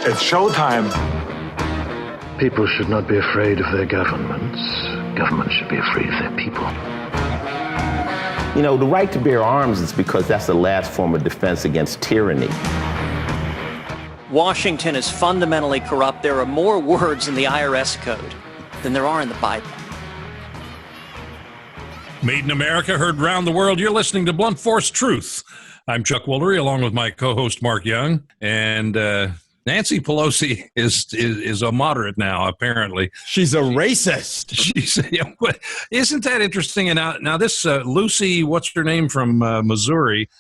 It's showtime. People should not be afraid of their governments. Governments should be afraid of their people. You know, the right to bear arms is because that's the last form of defense against tyranny. Washington is fundamentally corrupt. There are more words in the IRS code than there are in the Bible. Made in America, heard round the world. You're listening to Blunt Force Truth. I'm Chuck Woolery, along with my co-host Mark Young. And Nancy Pelosi is a moderate now, apparently. She's a racist. Isn't that interesting? And now this Lucy, what's her name, from Missouri,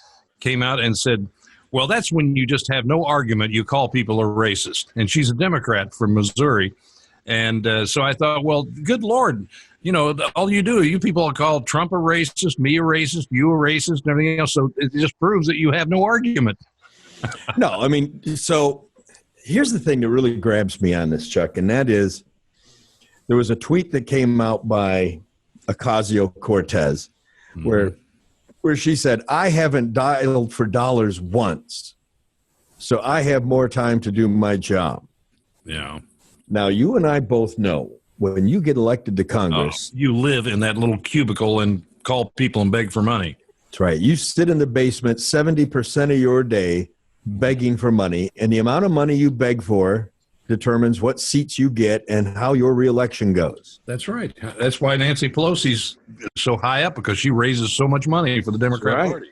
came out and said, well, that's when you just have no argument. You call people a racist. And she's a Democrat from Missouri. And so I thought, well, good Lord, you know, all you people call Trump a racist, me a racist, you a racist, and everything else. So it just proves that you have no argument. No, I mean, so here's the thing that really grabs me on this, Chuck, and that is there was a tweet that came out by Ocasio-Cortez where she said, I haven't dialed for dollars once, so I have more time to do my job. Yeah. Now, you and I both know when you get elected to Congress. You live in that little cubicle and call people and beg for money. That's right. You sit in the basement 70% of your day begging for money, and the amount of money you beg for determines what seats you get and how your reelection goes. That's right. That's why Nancy Pelosi's so high up, because she raises so much money for the Democrat Party.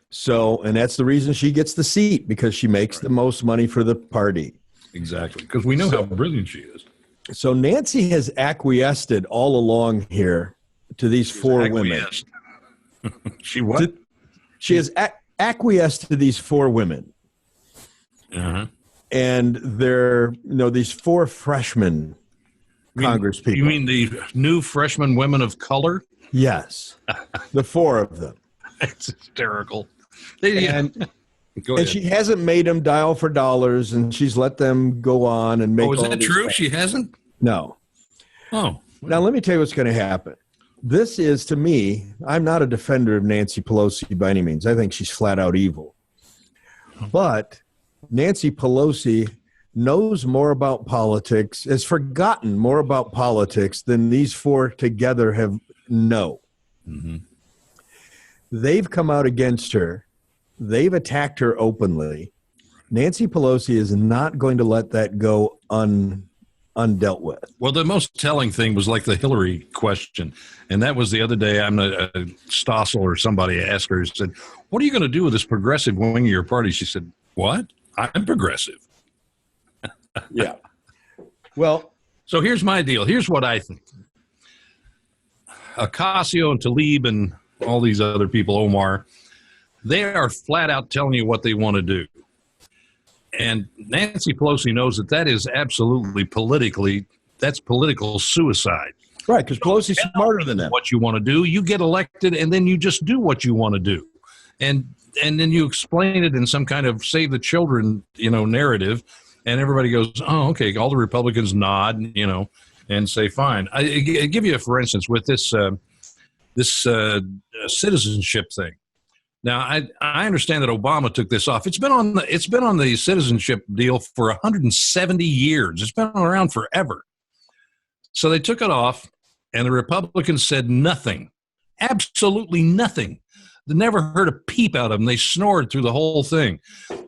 So, and that's the reason she gets the seat, because she makes the most money for the party. Exactly, because we know how brilliant she is. So Nancy has acquiesced all along here to these four women. She what? She has acquiesced to these four women. Uh-huh. And they're, these four freshmen Congress people. You mean the new freshman women of color? Yes. The four of them. It's hysterical. And she hasn't made them dial for dollars, and she's let them go on and make. Oh, is that true? She hasn't? No. Oh. Now, let me tell you what's going to happen. This is, to me, I'm not a defender of Nancy Pelosi by any means. I think she's flat out evil. But Nancy Pelosi knows more about politics, has forgotten more about politics than these four together know. Mm-hmm. They've come out against her. They've attacked her openly. Nancy Pelosi is not going to let that go undealt with. Well, the most telling thing was like the Hillary question. And that was the other day, Stossel or somebody asked her, said, what are you going to do with this progressive wing of your party? She said, what? I'm progressive. Yeah. Well, so here's my deal. Here's what I think. Ocasio and Tlaib and all these other people, Omar, they are flat out telling you what they want to do. And Nancy Pelosi knows that is absolutely that's political suicide. Right, because Pelosi's smarter than that. What you want to do, you get elected, and then you just do what you want to do. And then you explain it in some kind of save the children, narrative, and everybody goes, oh, okay, all the Republicans nod, and say, fine. I give you, for instance, with this citizenship thing. Now, I understand that Obama took this off. It's been on the citizenship deal for 170 years. It's been around forever. So they took it off, and the Republicans said nothing, absolutely nothing. They never heard a peep out of them. They snored through the whole thing.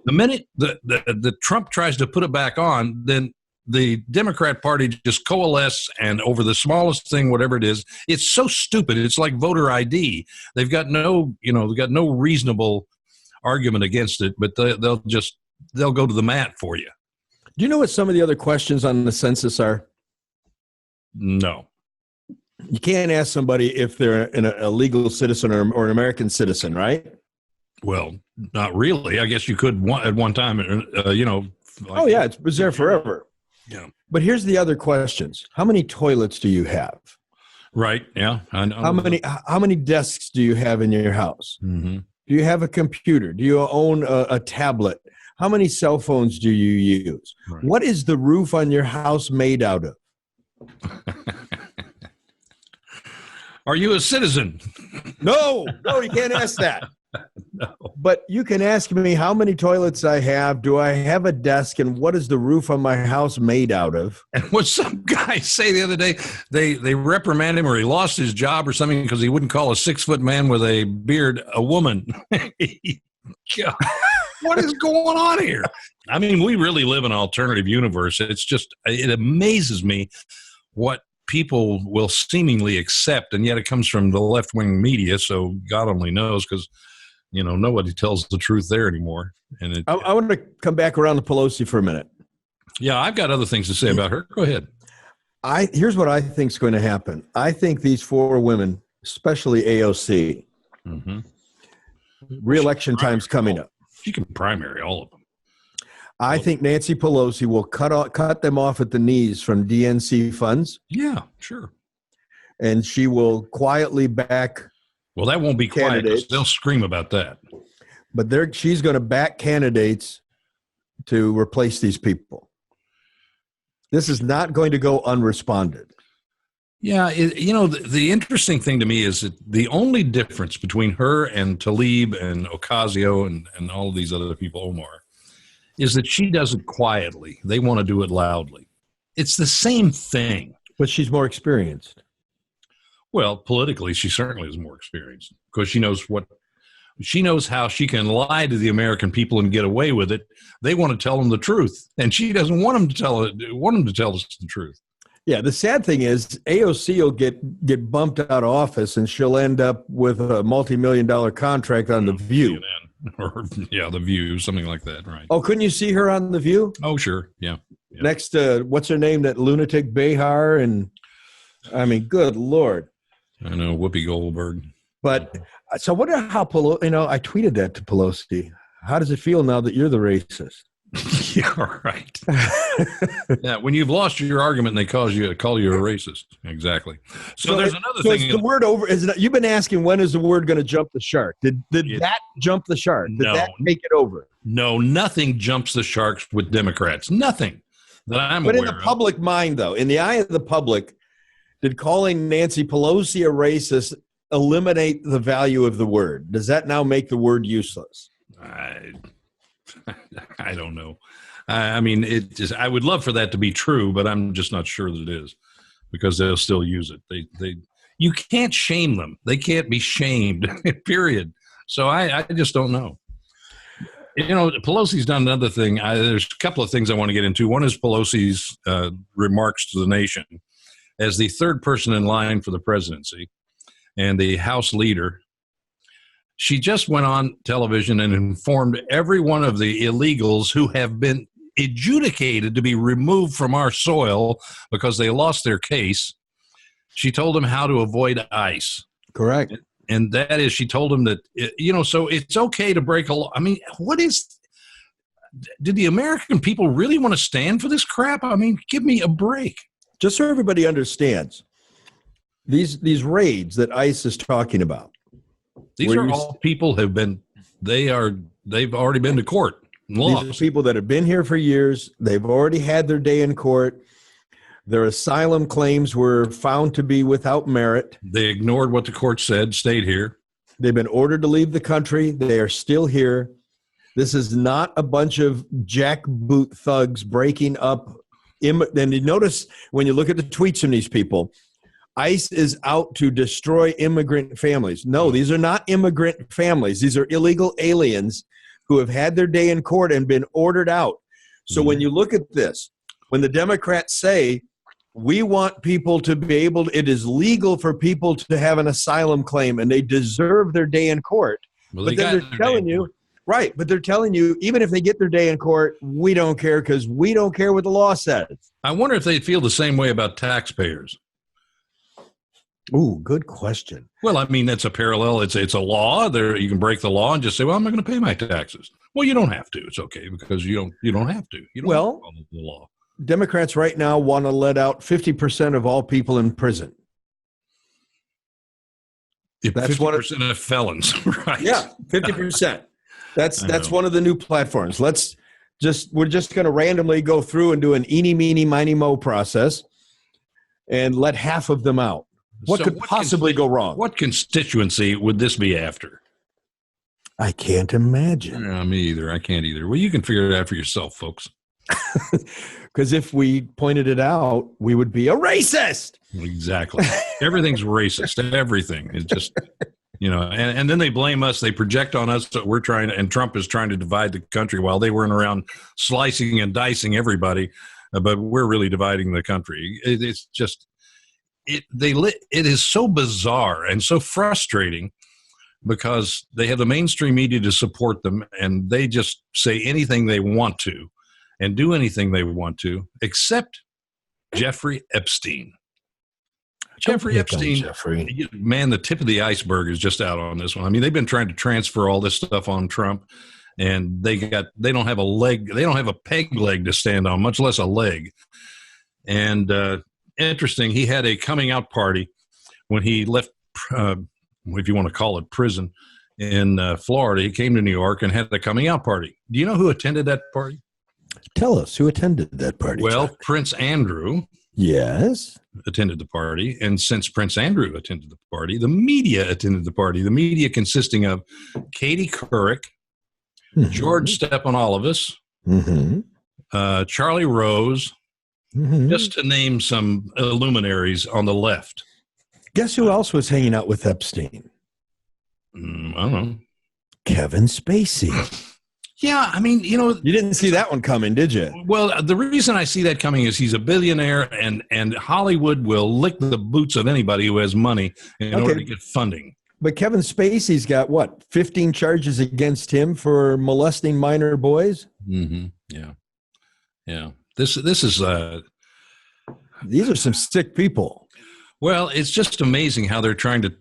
The minute the Trump tries to put it back on, then the Democrat Party just coalesce, and over the smallest thing, whatever it is, it's so stupid. It's like voter ID. They've got no reasonable argument against it, but they'll go to the mat for you. Do you know what some of the other questions on the census are? No. You can't ask somebody if they're a legal citizen or an American citizen, right? Well, not really. I guess you could at one time, oh, yeah, it's there forever. Yeah. But here's the other questions. How many toilets do you have? Right, yeah. I know. How many desks do you have in your house? Mm-hmm. Do you have a computer? Do you own a tablet? How many cell phones do you use? Right. What is the roof on your house made out of? Are you a citizen? No, you can't ask that. No. But you can ask me how many toilets I have, do I have a desk, and what is the roof on my house made out of? And what some guy say the other day, they reprimand him or he lost his job or something because he wouldn't call a 6-foot man with a beard a woman. God, what is going on here? I mean, we really live in an alternative universe. It amazes me what people will seemingly accept, and yet it comes from the left-wing media, so God only knows, because nobody tells the truth there anymore. And I want to come back around to Pelosi for a minute. Yeah, I've got other things to say about her. Go ahead. Here's what I think is going to happen. I think these 4 women, especially AOC, re-election time's coming up. She can primary all of them. I think Nancy Pelosi will cut them off at the knees from DNC funds. Yeah, sure. And she will quietly back. Well, that won't be quiet. They'll scream about that. But she's going to back candidates to replace these people. This is not going to go unresponded. Yeah, the interesting thing to me is that the only difference between her and Tlaib and Ocasio and all of these other people, Omar, is that she does it quietly. They want to do it loudly. It's the same thing. But she's more experienced. Well, politically, she certainly is more experienced because she knows how she can lie to the American people and get away with it. They want to tell them the truth, and she doesn't want them to tell us the truth. Yeah, the sad thing is AOC will get bumped out of office, and she'll end up with a multi-million-dollar contract on The View. Or The View, something like that, right? Oh, couldn't you see her on The View? Oh, sure, yeah. Next to, what's her name, that lunatic Behar, and I mean, good Lord. I know, Whoopi Goldberg. But so I wonder how Pelosi, I tweeted that to Pelosi. How does it feel now that you're the racist? Yeah, right. Yeah, when you've lost your argument and they call you a racist. Exactly. So there's another thing. Is the word over? You've been asking, when is the word going to jump the shark? Did that jump the shark? Did that make it over? No, nothing jumps the sharks with Democrats. Nothing that I'm aware of. But in the public mind, though, in the eye of the public, did calling Nancy Pelosi a racist eliminate the value of the word? Does that now make the word useless? I don't know. I mean, I would love for that to be true, but I'm just not sure that it is because they'll still use it. You can't shame them. They can't be shamed, period. So I just don't know. Pelosi's done another thing. There's a couple of things I want to get into. One is Pelosi's remarks to the nation as the third person in line for the presidency and the House leader. She just went on television and informed every one of the illegals who have been adjudicated to be removed from our soil because they lost their case. She told them how to avoid ICE. Correct. And that is, she told them that, so it's okay to break a law. I mean, did the American people really want to stand for this crap? I mean, give me a break. Just so everybody understands, these raids that ICE is talking about, these are all people they've already been to court. These are people that have been here for years. They've already had their day in court. Their asylum claims were found to be without merit. They ignored what the court said, stayed here. They've been ordered to leave the country. They are still here. This is not a bunch of jackboot thugs breaking up. Then you notice when you look at the tweets from these people, ICE is out to destroy immigrant families. No, these are not immigrant families. These are illegal aliens who have had their day in court and been ordered out. So when you look at this, when the Democrats say, we want people to be able, it is legal for people to have an asylum claim and they deserve their day in court. Well, but then they're telling you, right, but they're telling you, even if they get their day in court, we don't care because we don't care what the law says. I wonder if they feel the same way about taxpayers. Ooh, good question. Well, I mean, that's a parallel. It's a law. You can break the law and just say, well, I'm not going to pay my taxes. Well, you don't have to. It's okay because you don't have to. You don't have to follow the law. Democrats right now want to let out 50% of all people in prison. That's 50% of felons, right? Yeah, 50%. That's one of the new platforms. We're just going to randomly go through and do an eeny, meeny, miny, mo process and let half of them out. What could possibly go wrong? What constituency would this be after? I can't imagine. Yeah, me either. I can't either. Well, you can figure it out for yourself, folks. Because if we pointed it out, we would be a racist. Exactly. Everything's racist. Everything is just, and then they blame us. They project on us that we're trying to, and Trump is trying to divide the country while they weren't around slicing and dicing everybody. But we're really dividing the country. It's just, it is so bizarre and so frustrating because they have the mainstream media to support them, and they just say anything they want to and do anything they want to, except Jeffrey Epstein. Jeffrey Epstein, man, the tip of the iceberg is just out on this one. I mean, they've been trying to transfer all this stuff on Trump, and they don't have a leg, they don't have a peg leg to stand on, much less a leg. And interesting, he had a coming out party when he left, if you want to call it prison, in Florida. He came to New York and had a coming out party. Do you know who attended that party? Tell us, who attended that party? Well, Chuck? Prince Andrew. Yes. Attended the party. And since Prince Andrew attended the party, the media attended the party. The media consisting of Katie Couric, George Stephanopoulos, Charlie Rose, just to name some luminaries on the left. Guess who else was hanging out with Epstein? I don't know. Kevin Spacey. Yeah, I mean, you didn't see that one coming, did you? Well, the reason I see that coming is he's a billionaire, and Hollywood will lick the boots of anybody who has money in order to get funding. But Kevin Spacey's got, 15 charges against him for molesting minor boys? Mm-hmm. Yeah. This is... These are some sick people. Well, it's just amazing how they're trying to,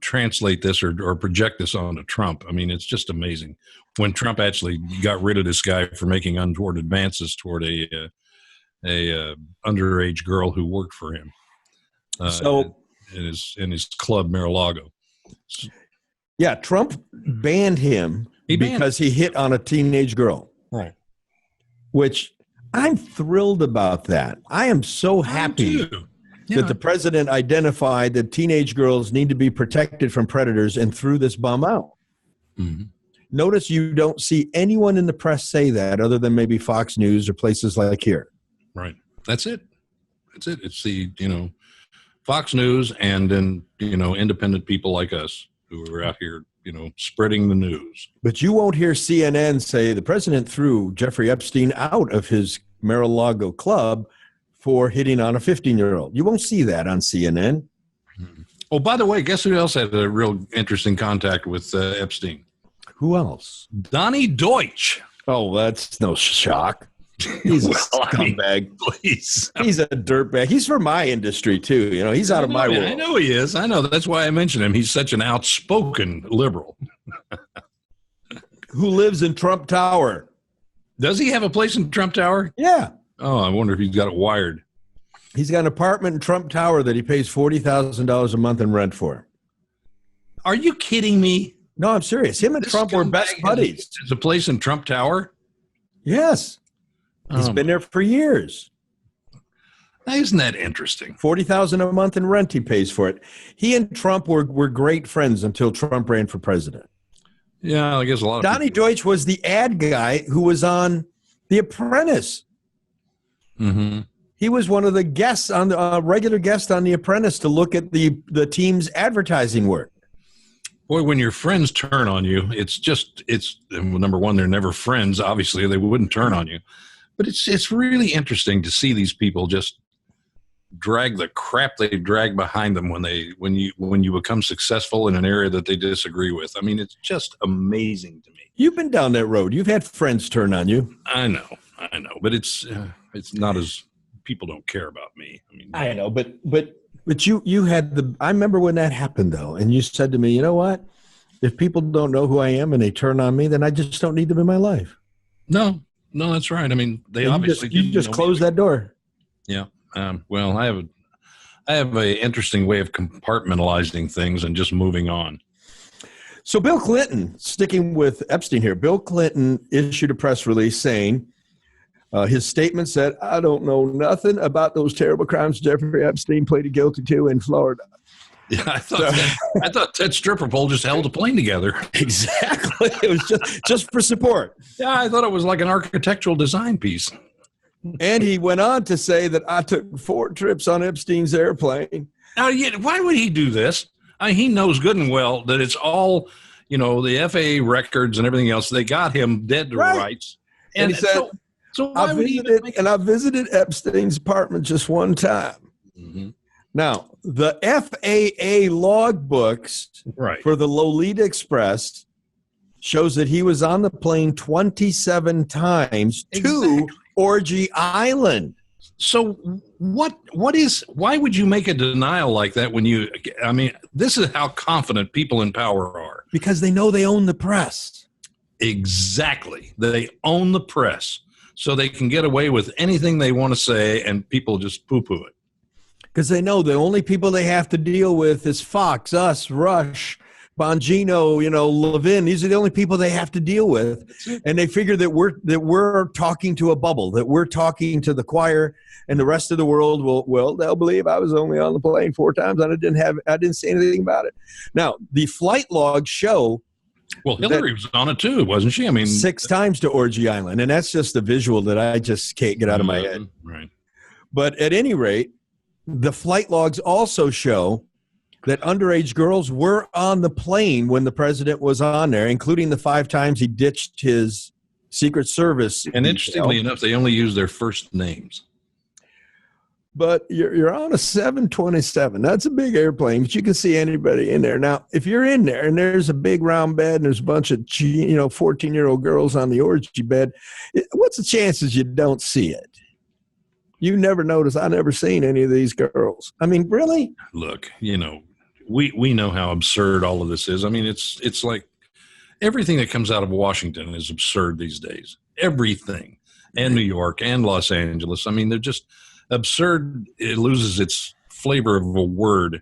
translate this or project this onto Trump. I mean, it's just amazing. When Trump actually got rid of this guy for making untoward advances toward a underage girl who worked for him, in his club Mar-a-Lago. Yeah, Trump banned him because he hit on a teenage girl. Right. Which I'm thrilled about that. I am so happy that the president identified that teenage girls need to be protected from predators and threw this bomb out. Mm-hmm. Notice you don't see anyone in the press say that other than maybe Fox News or places like here. Right. That's it. It's the, Fox News and then, independent people like us who are out here, spreading the news. But you won't hear CNN say the president threw Jeffrey Epstein out of his Mar-a-Lago club for hitting on a 15-year-old. You won't see that on CNN. Mm-hmm. Oh, by the way, guess who else had a real interesting contact with Epstein? Who else? Donnie Deutsch. Oh, that's no shock. He's a scumbag. Please. He's a dirtbag. He's from my industry, too. He's out of my world. I know he is. I know. That's why I mentioned him. He's such an outspoken liberal. Who lives in Trump Tower. Does he have a place in Trump Tower? Yeah. Oh, I wonder if he's got it wired. He's got an apartment in Trump Tower that he pays $40,000 a month in rent for. Are you kidding me? No, I'm serious. Him and Trump were best buddies. There's a place in Trump Tower? Yes. He's been there for years. Isn't that interesting? $40,000 a month in rent he pays for it. He and Trump were great friends until Trump ran for president. Yeah, I guess a lot of Donnie Deutsch was the ad guy who was on The Apprentice. Mm-hmm. He was one of the guests on the regular guest on The Apprentice to look at the team's advertising work. Boy, when your friends turn on you, it's number one, they're never friends. Obviously, they wouldn't turn on you. But it's really interesting to see these people just drag the crap they drag behind them when you become successful in an area that they disagree with. I mean, it's just amazing to me. You've been down that road. You've had friends turn on you. I know, but it's not as people don't care about me. I mean, I know, but you had I remember when that happened though, and you said to me, you know what? If people don't know who I am and they turn on me, then I just don't need them in my life. No, that's right. I mean, they obviously you just close that door. Yeah. Well, I have a interesting way of compartmentalizing things and just moving on. So Bill Clinton, sticking with Epstein here, Bill Clinton issued a press release saying his statement said, "I don't know nothing about those terrible crimes Jeffrey Epstein pleaded guilty to in Florida." Yeah, I thought Ted stripper pole just held the plane together. Exactly. It was just for support. Yeah, I thought it was like an architectural design piece. And he went on to say that I took 4 trips on Epstein's airplane. Now, why would he do this? He knows good and well that it's all, the FAA records and everything else. They got him dead to rights. And he said, so why would he I visited Epstein's apartment just one time. Mm-hmm. Now, the FAA logbooks for the Lolita Express shows that he was on the plane 27 times to Orgy Island. So why would you make a denial like that this is how confident people in power are. Because they know they own the press. Exactly. They own the press. So they can get away with anything they want to say and people just poo-poo it. Because they know the only people they have to deal with is Fox, us, Rush, Bongino, Levin. These are the only people they have to deal with. And they figure that we're talking to a bubble, that we're talking to the choir, and the rest of the world they'll believe I was only on the plane 4 times and I didn't say anything about it. Now, the flight logs show. Well, Hillary was on it too, wasn't she? 6 times to Orgy Island. And that's just a visual that I just can't get out of my head. Right. But at any rate, the flight logs also show that underage girls were on the plane when the president was on there, including the 5 times he ditched his Secret Service. And interestingly enough, they only use their first names. But you're on a 727. That's a big airplane, but you can see anybody in there. Now, if you're in there and there's a big round bed and there's a bunch of 14-year-old girls on the orgy bed, what's the chances you don't see it? You never notice. I never seen any of these girls. Really? Look, we know how absurd all of this is. It's like everything that comes out of Washington is absurd these days. Everything. And New York and Los Angeles. They're just absurd. It loses its flavor of a word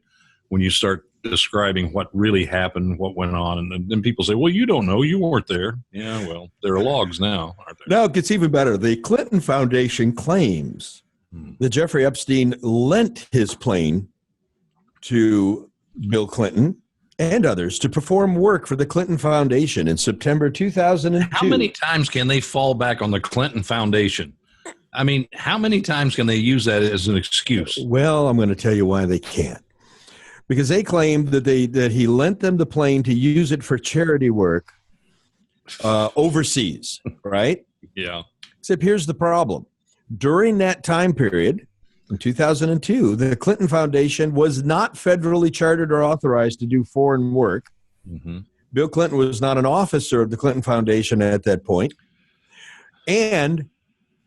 when you start describing what really happened, what went on. And then people say, well, you don't know. You weren't there. Yeah, well, there are logs now, aren't there? Now it gets even better. The Clinton Foundation claims that Jeffrey Epstein lent his plane to Bill Clinton and others to perform work for the Clinton Foundation in September 2002. How many times can they fall back on the Clinton Foundation? How many times can they use that as an excuse? Well, I'm going to tell you why they can't. Because they claimed that he lent them the plane to use it for charity work overseas, right? Yeah. Except here's the problem. During that time period, in 2002, the Clinton Foundation was not federally chartered or authorized to do foreign work. Mm-hmm. Bill Clinton was not an officer of the Clinton Foundation at that point. And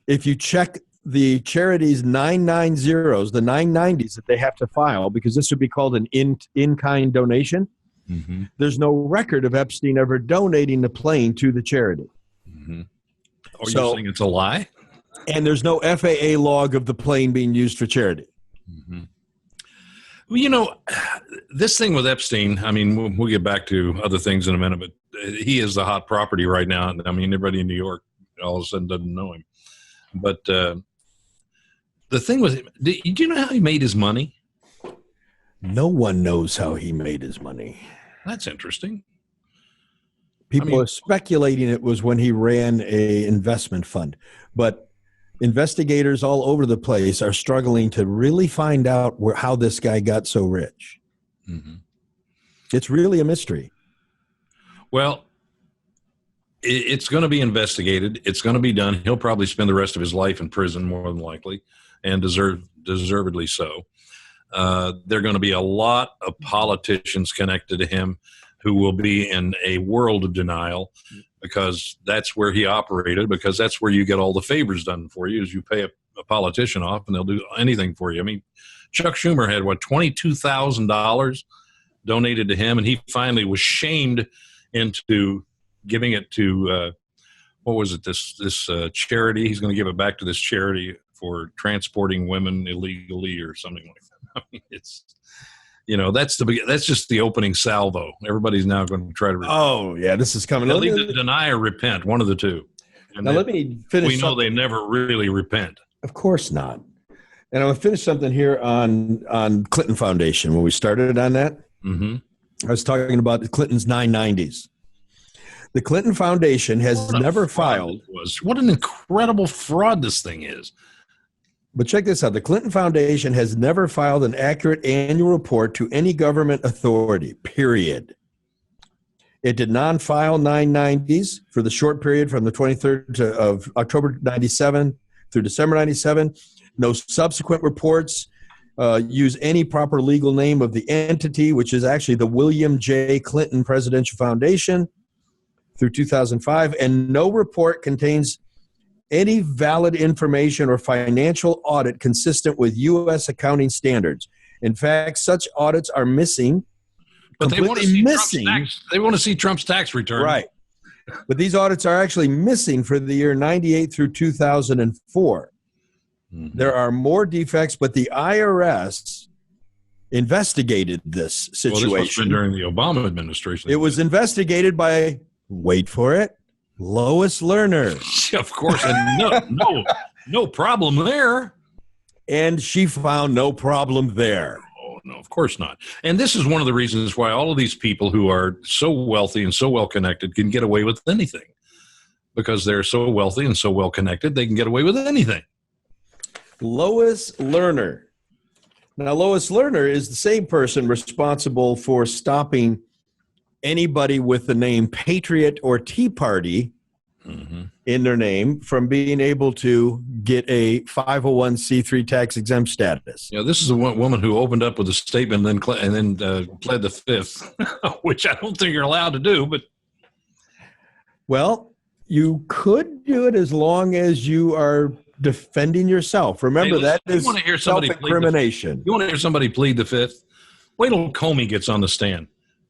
if you check the charity's 990s, the 990s that they have to file, because this would be called an in-kind donation, mm-hmm. there's no record of Epstein ever donating the plane to the charity. Mm-hmm. Are you saying it's a lie? And there's no FAA log of the plane being used for charity. Mm-hmm. Well, this thing with Epstein, we'll get back to other things in a minute, but he is the hot property right now. Everybody in New York all of a sudden doesn't know him. But the thing with him, do you know how he made his money? No one knows how he made his money. That's interesting. People are speculating it was when he ran a investment fund. But investigators all over the place are struggling to really find out how this guy got so rich. Mm-hmm. It's really a mystery. Well, it's going to be investigated. It's going to be done. He'll probably spend the rest of his life in prison, more than likely, and deservedly so. There are going to be a lot of politicians connected to him who will be in a world of denial, because that's where he operated, because that's where you get all the favors done for you, is you pay a politician off and they'll do anything for you. Chuck Schumer had, $22,000 donated to him, and he finally was shamed into giving it to, this charity. He's going to give it back to this charity for transporting women illegally or something like that. It's, that's just the opening salvo. Everybody's now going to try to repent. Oh, yeah, this is coming. They'll either deny or repent, one of the two. And now let me finish. We know they never really repent. Of course not. And I'm going to finish something here on Clinton Foundation. When we started on that, I was talking about the Clinton's 990s. The Clinton Foundation has never filed. What an incredible fraud this thing is. But check this out. The Clinton Foundation has never filed an accurate annual report to any government authority, period. It did non-file 990s for the short period from the 23rd of October 97 through December 97. No subsequent reports use any proper legal name of the entity, which is actually the William J. Clinton Presidential Foundation through 2005. And no report contains any valid information or financial audit consistent with U.S. accounting standards. In fact, such audits are missing. But they want to see Trump's tax return. Right. But these audits are actually missing for the year 98 through 2004. There are more defects, but the IRS investigated this situation. Well, this was during the Obama administration. It was investigated by, wait for it, Lois Lerner. Of course, and no problem there. And she found no problem there. Oh, no, of course not. And this is one of the reasons why all of these people who are so wealthy and so well connected can get away with anything. Because they're so wealthy and so well connected, they can get away with anything. Lois Lerner. Now, Lois Lerner is the same person responsible for stopping anybody with the name Patriot or Tea Party in their name from being able to get a 501c3 tax exempt status. Yeah, this is a woman who opened up with a statement and then pled the fifth, which I don't think you're allowed to do. But well, you could do it as long as you are defending yourself. Remember, that is self-incrimination. You want to hear somebody plead the fifth? Wait till Comey gets on the stand.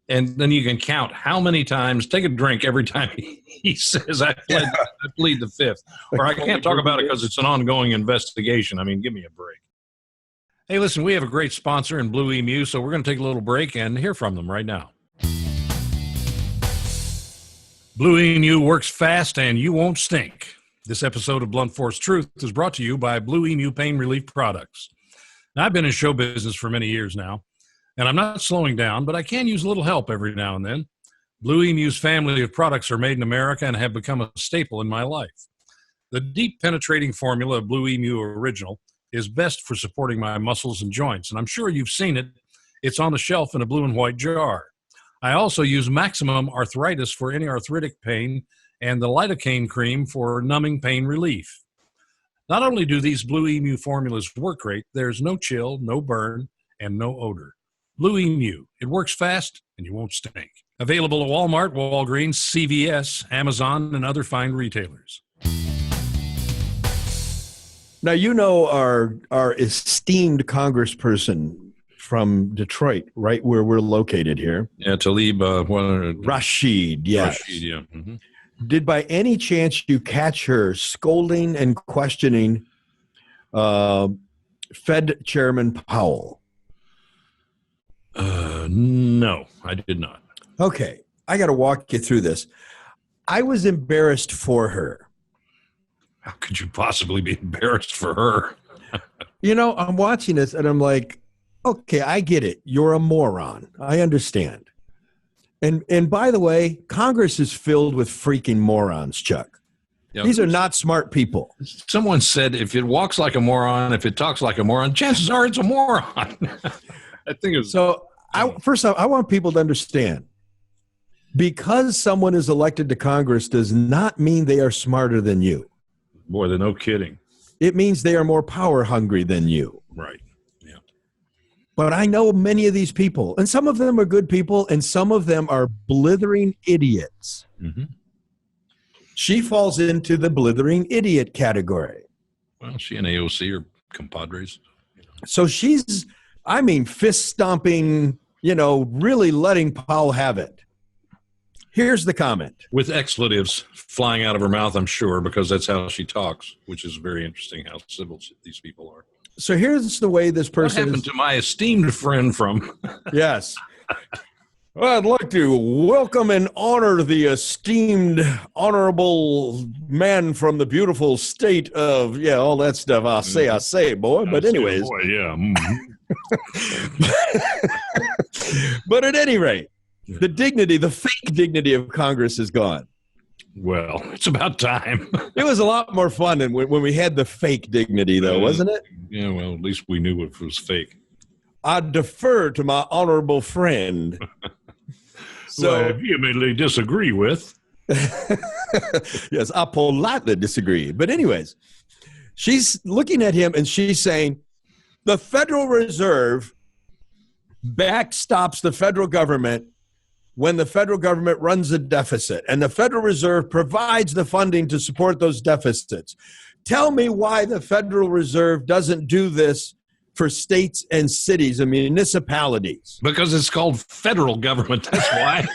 And then you can count how many times, take a drink every time he says, I plead the fifth. Or I can't talk about it because it's an ongoing investigation. I mean, give me a break. Hey, listen, we have a great sponsor in Blue Emu, so we're going to take a little break and hear from them right now. Blue Emu works fast and you won't stink. This episode of Blunt Force Truth is brought to you by Blue Emu Pain Relief Products. Now, I've been in show business for many years now, and I'm not slowing down, but I can use a little help every now and then. Blue Emu's family of products are made in America and have become a staple in my life. The deep penetrating formula of Blue Emu Original is best for supporting my muscles and joints, and I'm sure you've seen it. It's on the shelf in a blue and white jar. I also use Maximum Arthritis for any arthritic pain and the lidocaine cream for numbing pain relief. Not only do these Blue Emu formulas work great, there's no chill, no burn, and no odor. Blue Emu, it works fast and you won't stink. Available at Walmart, Walgreens, CVS, Amazon, and other fine retailers. Now, you know our esteemed congressperson from Detroit, right where we're located here. Yeah, Talib. Rashid, yes. Rashid, yeah. Mm-hmm. Did by any chance you catch her scolding and questioning Fed Chairman Powell? No, I did not. Okay, I got to walk you through this. I was embarrassed for her. How could you possibly be embarrassed for her? You know, I'm watching this and I'm like, okay, I get it. You're a moron. I understand. And by the way, Congress is filled with freaking morons, Chuck. Yeah, these are not smart people. Someone said if it walks like a moron, if it talks like a moron, chances are it's a moron. I think it was. So, first off, I want people to understand, because someone is elected to Congress does not mean they are smarter than you. Boy, they're no kidding. It means they are more power hungry than you. Right. Yeah. But I know many of these people, and some of them are good people, and some of them are blithering idiots. Mm-hmm. She falls into the blithering idiot category. Well, she and AOC are compadres. So she's, fist stomping, really letting Powell have it. Here's the comment. With expletives flying out of her mouth, I'm sure, because that's how she talks, which is very interesting how civil these people are. So here's the way this person What happened to my esteemed friend from... Yes. Well, I'd like to welcome and honor the esteemed, honorable man from the beautiful state of, all that stuff. I say, boy. But anyways. Boy, yeah. But at any rate, the dignity, the fake dignity of Congress is gone. Well, it's about time. It was a lot more fun than when we had the fake dignity, though, wasn't it? Yeah, well, at least we knew it was fake. I defer to my honorable friend. So, I vehemently disagree with. Yes, I politely disagree. But anyways, she's looking at him and she's saying, the Federal Reserve backstops the federal government when the federal government runs a deficit, and the Federal Reserve provides the funding to support those deficits. Tell me why the Federal Reserve doesn't do this for states and cities and municipalities. Because it's called federal government. That's why.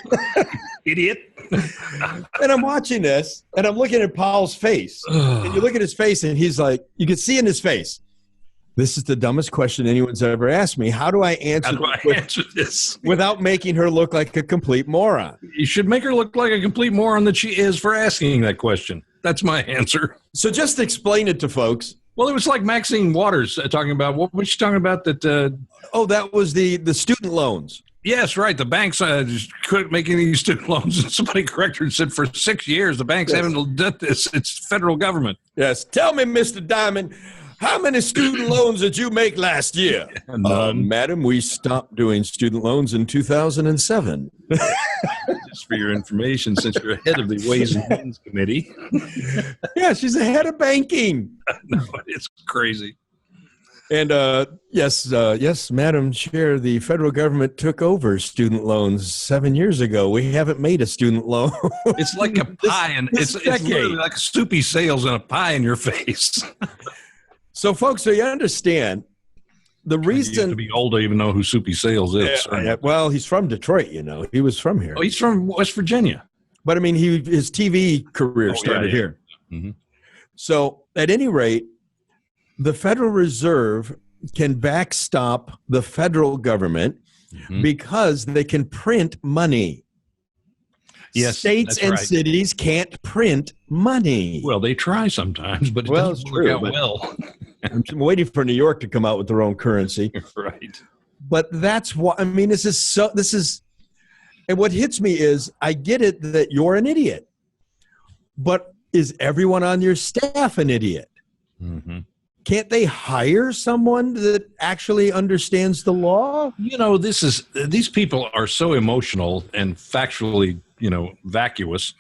Idiot. And I'm watching this, and I'm looking at Paul's face. And you look at his face, and he's like, you can see in his face, this is the dumbest question anyone's ever asked me. How do I answer this without making her look like a complete moron? You should make her look like a complete moron that she is for asking that question. That's my answer. So just explain it to folks. Well, it was like Maxine Waters talking about, what was she talking about? That that was the student loans. Yes, right. The banks couldn't make any student loans. And somebody corrected her and said, for 6 years, the banks haven't done this. It's federal government. Yes. Tell me, Mr. Diamond, how many student loans did you make last year? None. Madam, we stopped doing student loans in 2007. Just for your information, since you're head of the Ways and Means Committee. Yeah, she's the head of banking. No, it's crazy. And yes, Madam Chair, the federal government took over student loans 7 years ago. We haven't made a student loan. It's like a pie, and it's literally like soupy sales and a pie in your face. So, folks, so you understand the reason. You have to be old to even know who Soupy Sales is. Well, he's from Detroit, He was from here. Oh, he's from West Virginia. But, I mean, his TV career started here. Mm-hmm. So, at any rate, the Federal Reserve can backstop the federal government because they can print money. Yes, states and cities can't print money. Well, they try sometimes, but it doesn't work out well. I'm waiting for New York to come out with their own currency. Right. But that's why, I mean, and what hits me is, I get it that you're an idiot, but is everyone on your staff an idiot? Mm-hmm. Can't they hire someone that actually understands the law? These people are so emotional and factually, vacuous,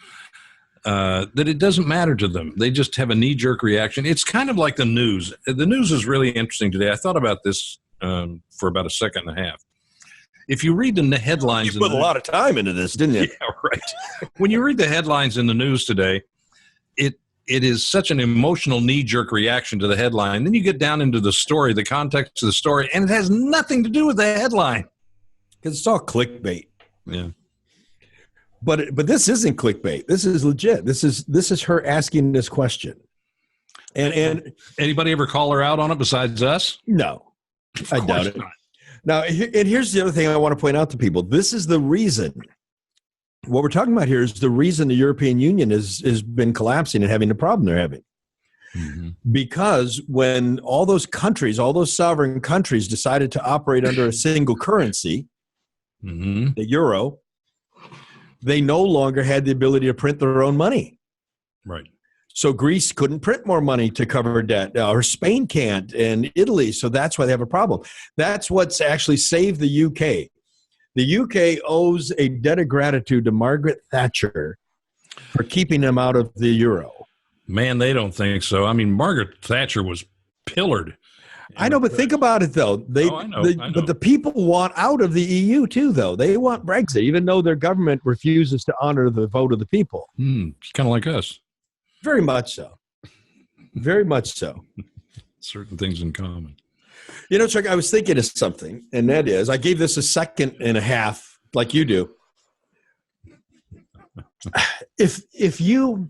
that it doesn't matter to them. They just have a knee-jerk reaction. It's kind of like the news. The news is really interesting today. I thought about this for about a second and a half. If you read the headlines... You put a lot of time into this, didn't you? Yeah, right. When you read the headlines in the news today, it is such an emotional knee-jerk reaction to the headline. Then you get down into the story, the context of the story, and it has nothing to do with the headline. Because it's all clickbait. Yeah. But this isn't clickbait. This is legit. This is her asking this question. And anybody ever call her out on it besides us? No, I doubt it. Now, and here's the other thing I want to point out to people. This is the reason. What we're talking about here is the reason the European Union has been collapsing and having the problem they're having. Mm-hmm. Because when all those sovereign countries decided to operate under a single currency, the euro, they no longer had the ability to print their own money. Right. So Greece couldn't print more money to cover debt, or Spain can't, and Italy. So that's why they have a problem. That's what's actually saved the UK. The UK owes a debt of gratitude to Margaret Thatcher for keeping them out of the euro. Man, they don't think so. I mean, Margaret Thatcher was pillared. I know, but think about it, though. I know. But the people want out of the EU, too, though. They want Brexit, even though their government refuses to honor the vote of the people. Kind of like us. Very much so. Very much so. Certain things in common. Chuck, I was thinking of something, and that is, I gave this a second and a half, like you do. If you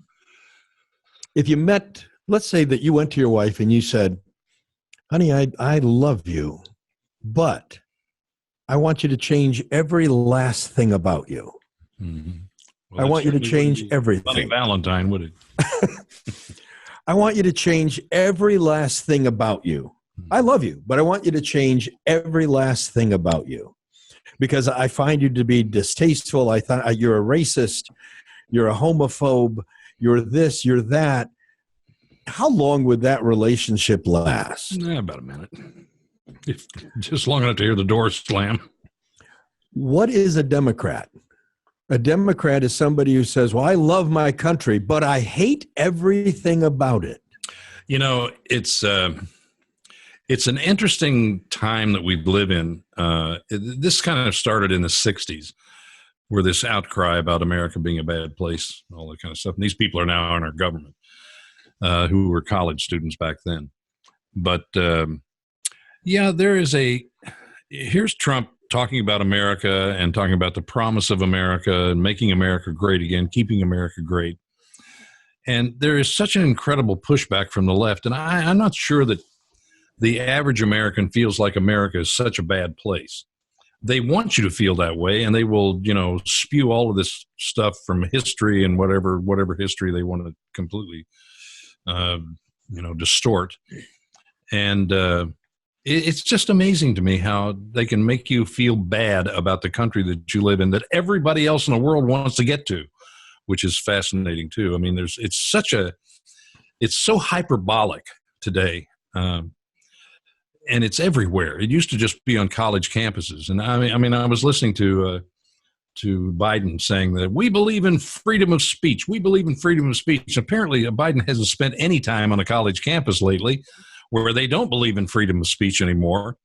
met, let's say that you went to your wife and you said, honey, I love you, but I want you to change every last thing about you. Mm-hmm. I want you to change everything. Funny Valentine, would it? I want you to change every last thing about you. I love you, but I want you to change every last thing about you because I find you to be distasteful. I thought you're a racist. You're a homophobe. You're this, you're that. How long would that relationship last? About a minute. Just long enough to hear the door slam. What is a Democrat? A Democrat is somebody who says, well, I love my country, but I hate everything about it. You know, it's an interesting time that we live in. This kind of started in the 60s, where this outcry about America being a bad place, all that kind of stuff. And these people are now in our government, who were college students back then. But yeah, here's Trump talking about America and talking about the promise of America and making America great again, keeping America great. And there is such an incredible pushback from the left. And I'm not sure that the average American feels like America is such a bad place. They want you to feel that way, and they will, spew all of this stuff from history and whatever history they want to completely, distort. And it's just amazing to me how they can make you feel bad about the country that you live in, that everybody else in the world wants to get to, which is fascinating too. I mean, it's so hyperbolic today. And it's everywhere. It used to just be on college campuses. And I mean, I was listening to Biden saying that we believe in freedom of speech. We believe in freedom of speech. Apparently, Biden hasn't spent any time on a college campus lately where they don't believe in freedom of speech anymore,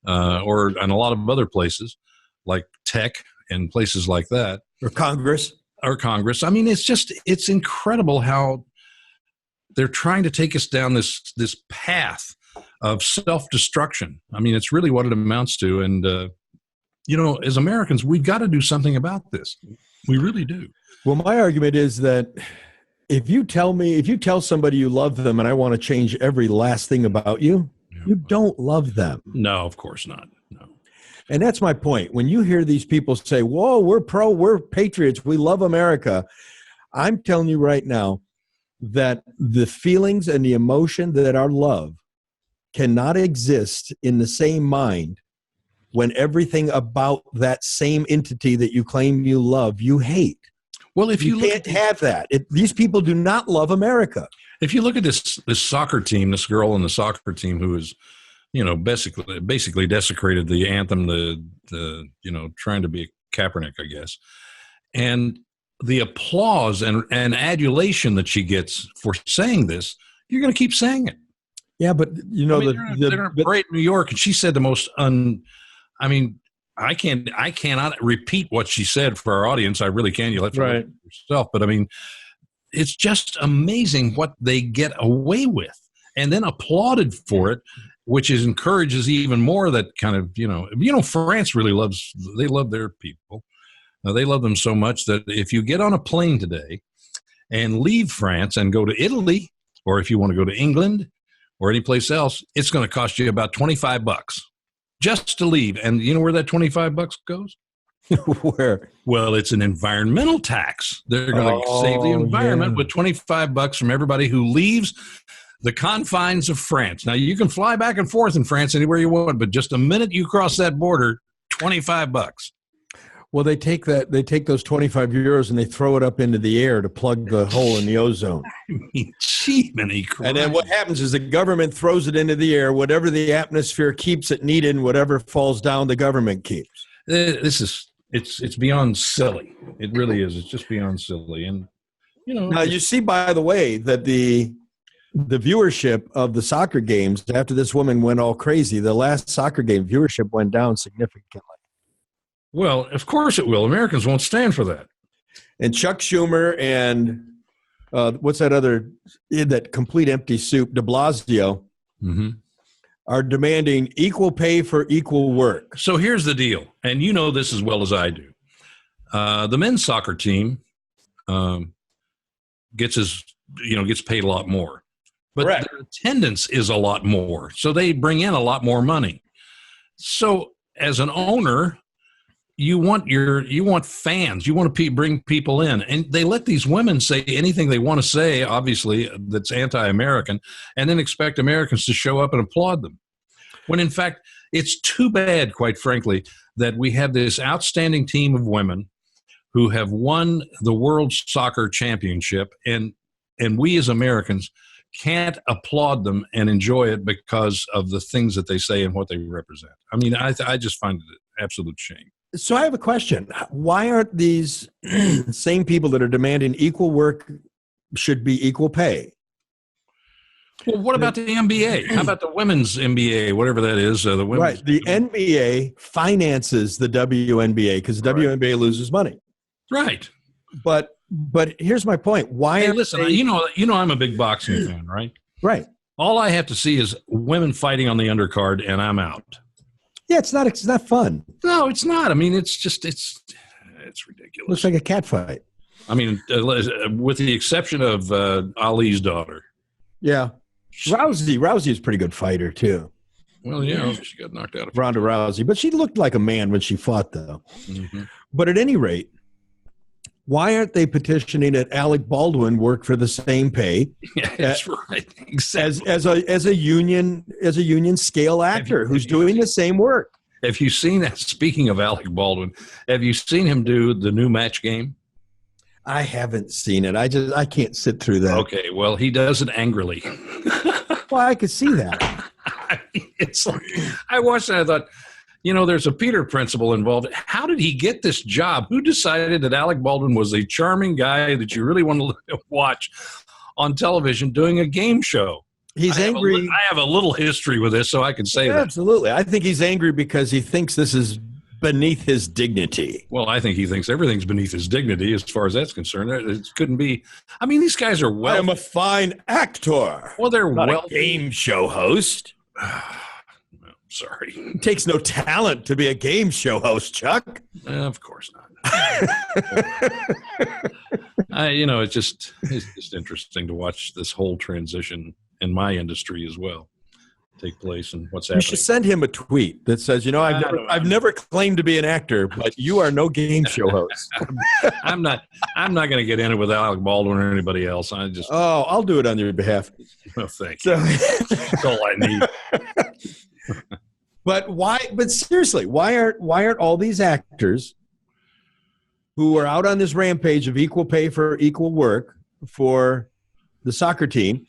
or in a lot of other places like tech and places like that. Or Congress. I mean, it's incredible how they're trying to take us down this path of self-destruction. I mean, it's really what it amounts to. And, as Americans, we've got to do something about this. We really do. Well, my argument is that if you tell somebody you love them and I want to change every last thing about you, you don't love them. No, of course not. No. And that's my point. When you hear these people say, whoa, we're patriots, we love America, I'm telling you right now that the feelings and the emotion that are love cannot exist in the same mind when everything about that same entity that you claim you love, you hate. Well, if you can't have that. These people do not love America. If you look at this soccer team, this girl on the soccer team who is, basically desecrated the anthem, the trying to be a Kaepernick, I guess, and the applause and adulation that she gets for saying this, you're going to keep saying it. Yeah, but they're in a parade in New York, and she said the most I cannot repeat what she said for our audience. I really can. You'll have to read it yourself. But I mean, it's just amazing what they get away with, and then applauded for it, which encourages even more that kind of France really love their people. They love them so much that if you get on a plane today and leave France and go to Italy, or if you want to go to England or any place else, it's going to cost you about $25 just to leave. And you know where that $25 goes? Where? Well, it's an environmental tax. They're going to save the environment with $25 from everybody who leaves the confines of France. Now, you can fly back and forth in France anywhere you want, but just a minute you cross that border, $25. Well, they take those 25 euros and they throw it up into the air to plug the hole in the ozone. I mean, gee, many crap. And then what happens is the government throws it into the air. Whatever the atmosphere keeps it needed, and whatever falls down, the government keeps. It's beyond silly. It really is. It's just beyond silly. And now you see, by the way, that the viewership of the soccer games after this woman went all crazy, the last soccer game viewership went down significantly. Well, of course it will. Americans won't stand for that. And Chuck Schumer and what's that complete empty soup, de Blasio, are demanding equal pay for equal work. So here's the deal, and you know this as well as I do. The men's soccer team gets paid a lot more, but their attendance is a lot more, so they bring in a lot more money. So as an owner, you want fans, you want to bring people in, and they let these women say anything they want to say, obviously that's anti-American, and then expect Americans to show up and applaud them. When in fact, it's too bad, quite frankly, that we have this outstanding team of women who have won the World Soccer Championship, and we as Americans can't applaud them and enjoy it because of the things that they say and what they represent. I mean, I just find it an absolute shame. So I have a question. Why aren't these same people that are demanding equal work should be equal pay? Well, what about the NBA? How about the women's NBA, whatever that is? The women's. Right. The NBA finances the WNBA because the WNBA loses money. Right. But here's my point. Why? Hey, listen, you know, I'm a big boxing fan, right? Right. All I have to see is women fighting on the undercard, and I'm out. Yeah, it's not fun. No, it's not. I mean, it's ridiculous. Looks like a cat fight. I mean, with the exception of Ali's daughter. Yeah. Rousey is a pretty good fighter, too. Well, yeah, she got knocked out. Ronda Rousey. But she looked like a man when she fought, though. Mm-hmm. But at any rate, why aren't they petitioning that Alec Baldwin work for the same pay? Yeah, that's right. Exactly. As a union scale actor who's doing the same work. Have you seen that? Speaking of Alec Baldwin, have you seen him do the new Match Game? I haven't seen it. I can't sit through that. Okay, well, he does it angrily. Well, I could see that. It's like, I watched it and I thought, you know, there's a Peter principle involved. How did he get this job? Who decided that Alec Baldwin was a charming guy that you really want to watch on television doing a game show? He's angry. I have a little history with this, so I can say that. Absolutely. I think he's angry because he thinks this is beneath his dignity. Well, I think he thinks everything's beneath his dignity as far as that's concerned. It couldn't be. I mean, these guys are I am a fine actor. Well, they're not a game show host. Sorry. It takes no talent to be a game show host, Chuck. Of course not. It's just interesting to watch this whole transition in my industry as well take place and what's happening. You should send him a tweet that says, I've never claimed to be an actor, but you are no game show host. I'm not going to get in it with Alec Baldwin or anybody else. I'll do it on your behalf. No, thank you. That's all I need. But why? But seriously, why aren't all these actors who are out on this rampage of equal pay for equal work for the soccer team?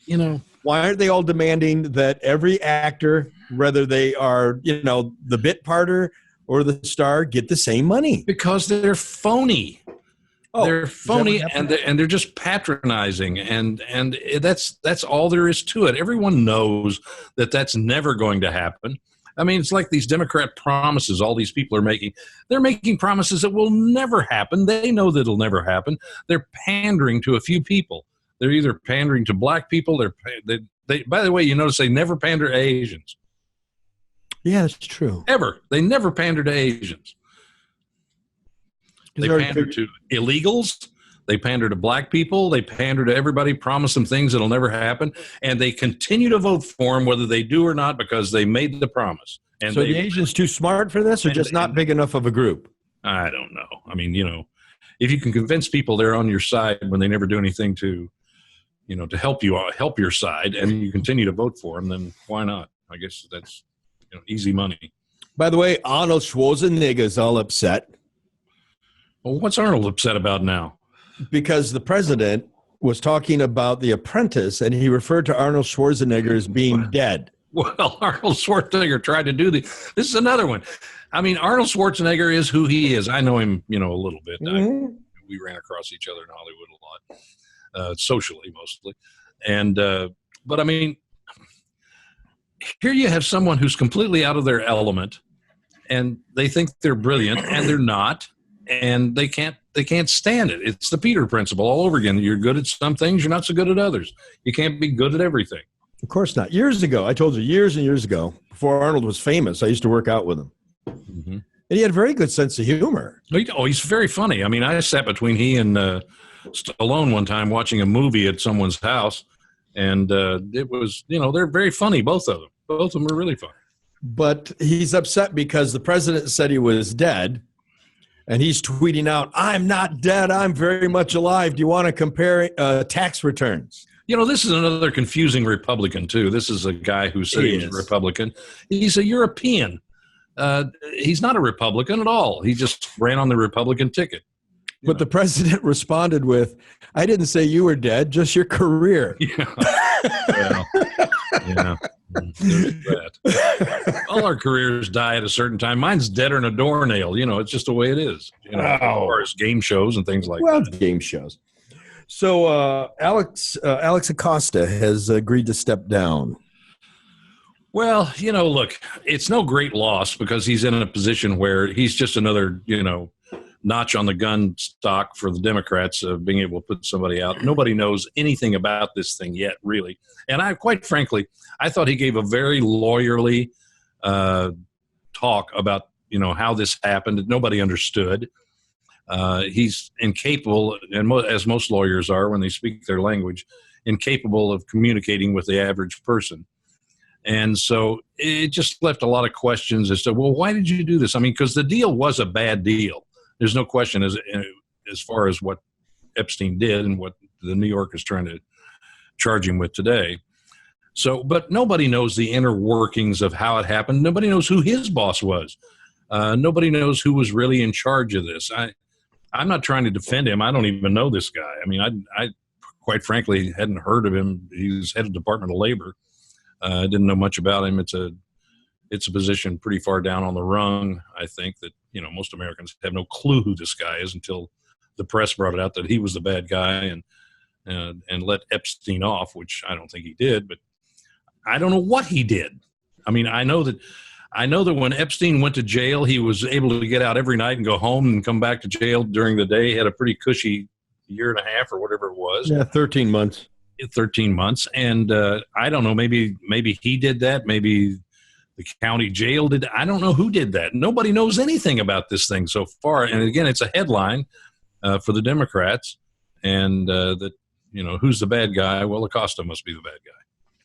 Why aren't they all demanding that every actor, whether they are the bit parter or the star, get the same money? Because they're phony. They're phony and they're just patronizing, and that's all there is to it. Everyone knows that that's never going to happen. I mean, it's like these Democrat promises all these people are making. They're making promises that will never happen. They know that it'll never happen. They're pandering to a few people. They're either pandering to black people. They by the way, you notice they never pander to Asians. Yeah, that's true. Ever. They never pander to Asians. They pander to illegals. They pander to black people. They pander to everybody, promise them things that'll never happen. And they continue to vote for them, whether they do or not, because they made the promise. And so the Asians too smart for this or just not big enough of a group? I don't know. I mean, if you can convince people they're on your side when they never do anything to help your side, and you continue to vote for them, then why not? I guess that's easy money. By the way, Arnold Schwarzenegger's all upset. Well, what's Arnold upset about now? Because the president was talking about The Apprentice, and he referred to Arnold Schwarzenegger as being dead. Well, Arnold Schwarzenegger tried to do this is another one. I mean, Arnold Schwarzenegger is who he is. I know him, a little bit. Mm-hmm. We ran across each other in Hollywood a lot, socially mostly. And but I mean, here you have someone who's completely out of their element, and they think they're brilliant, and they're not. And they can't stand it. It's the Peter principle all over again. You're good at some things, you're not so good at others. You can't be good at everything. Of course not. Years ago, I told you, years and years ago, before Arnold was famous, I used to work out with him. Mm-hmm. And he had a very good sense of humor. Oh, he's very funny. I mean, I sat between he and Stallone one time watching a movie at someone's house, and it was, they're very funny, both of them. Both of them are really funny. But he's upset because the president said he was dead, and he's tweeting out, "I'm not dead. I'm very much alive. Do you want to compare tax returns?" You know, this is another confusing Republican, too. This is a guy who said he was a Republican. He's a European. He's not a Republican at all. He just ran on the Republican ticket. But the president responded with, "I didn't say you were dead, just your career." Yeah. Well, yeah. There's that. All our careers die at a certain time. Mine's deader than a doornail. You know, it's just the way it is. You know, as far as game shows and things like that. Well, game shows. So Alex Acosta has agreed to step down. Well, you know, look, it's no great loss because he's in a position where he's just another, you know, notch on the gun stock for the Democrats of being able to put somebody out. Nobody knows anything about this thing yet, really. And quite frankly, I thought he gave a very lawyerly talk about, you know, how this happened. Nobody understood. He's incapable, and as most lawyers are when they speak their language, incapable of communicating with the average person. And so it just left a lot of questions as to, well, why did you do this? I mean, because the deal was a bad deal. There's no question as far as what Epstein did and what the New York is trying to charge him with today. So, but nobody knows the inner workings of how it happened. Nobody knows who his boss was. Nobody knows who was really in charge of this. I'm not trying to defend him. I don't even know this guy. I mean, I quite frankly hadn't heard of him. He was head of Department of Labor. I didn't know much about him. It's a position pretty far down on the rung. I think that, you know, most Americans have no clue who this guy is until the press brought it out that he was the bad guy and let Epstein off, which I don't think he did, but I don't know what he did. I mean, I know that when Epstein went to jail, he was able to get out every night and go home and come back to jail during the day. He had a pretty cushy year and a half or whatever it was. Yeah, 13 months. 13 months. And I don't know, maybe he did that. Maybe the county jail did. I don't know who did that. Nobody knows anything about this thing so far. And again, it's a headline for the Democrats. And that, you know, who's the bad guy? Well, Acosta must be the bad guy.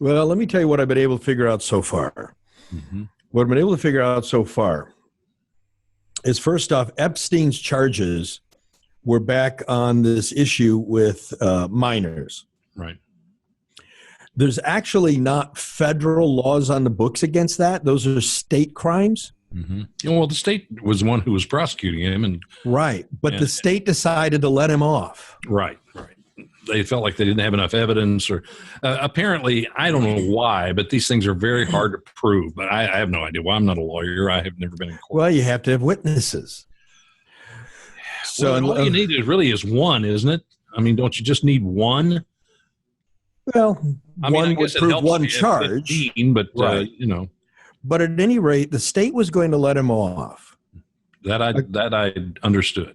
Well, let me tell you what I've been able to figure out so far. Mm-hmm. What I've been able to figure out so far is, first off, Epstein's charges were back on this issue with minors. Right. There's actually not federal laws on the books against that. Those are state crimes. Mm-hmm. Well, the state was the one who was prosecuting him. But the state decided to let him off. Right. They felt like they didn't have enough evidence, or apparently, I don't know why, but these things are very hard to prove. But I have no idea why. I'm not a lawyer. I have never been in court. Well, you have to have witnesses. So all you need is one, isn't it? I mean, don't you just need one? Well, one would prove one charge, 15, but right. You know. But at any rate, the state was going to let him off. That I understood.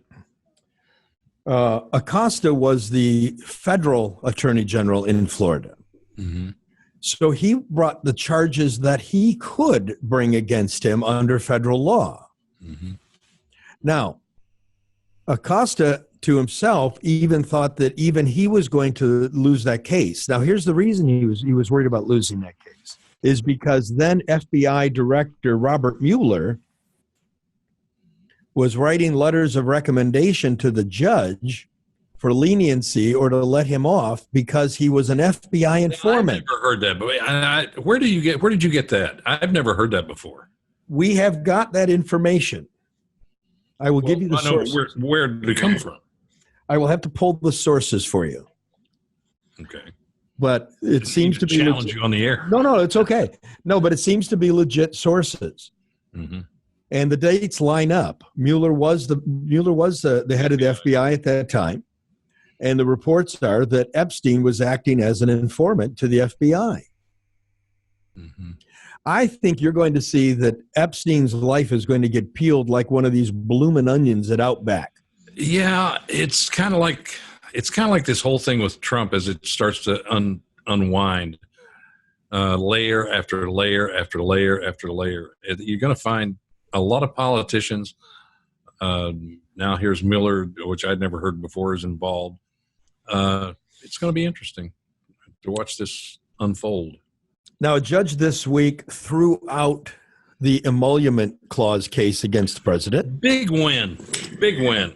Acosta was the federal attorney general in Florida. Mm-hmm. So he brought the charges that he could bring against him under federal law. Mm-hmm. Now, Acosta to himself even thought that even he was going to lose that case. Now, here's the reason he was worried about losing that case, is because then FBI Director Robert Mueller was writing letters of recommendation to the judge for leniency or to let him off because he was an FBI informant. I've never heard that, but where did you get that? I've never heard that before. We have got that information. I will give you the sources. Where did it come from? I will have to pull the sources for you. Okay. But it seems to be challenge you on the air. No, it's okay. No, but it seems to be legit sources. Mm-hmm. And the dates line up. Mueller was the head of the FBI at that time. And the reports are that Epstein was acting as an informant to the FBI. Mm-hmm. I think you're going to see that Epstein's life is going to get peeled like one of these bloomin' onions at Outback. Yeah, it's kind of like this whole thing with Trump as it starts to unwind, layer after layer after layer after layer. You're going to find a lot of politicians. Now here's Mueller, which I'd never heard before, is involved. It's going to be interesting to watch this unfold. Now, a judge this week threw out the emolument clause case against the president. Big win. Big win.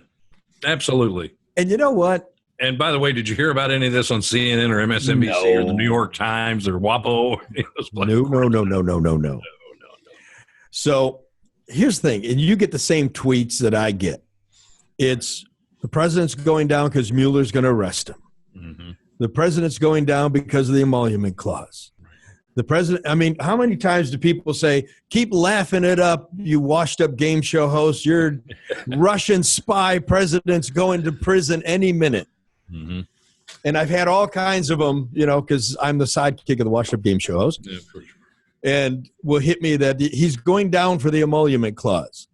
Absolutely. And you know what? And by the way, did you hear about any of this on CNN or MSNBC or the New York Times or WAPO? No. So here's the thing, and you get the same tweets that I get. It's the president's going down because Mueller's going to arrest him. Mm-hmm. The president's going down because of the emolument clause. The president, I mean, how many times do people say, keep laughing it up, you washed up game show host, you're Russian spy, president's going to prison any minute. Mm-hmm. And I've had all kinds of them, you know, because I'm the sidekick of the washed up game show host. Yeah, for sure. And will hit me that he's going down for the emolument clause.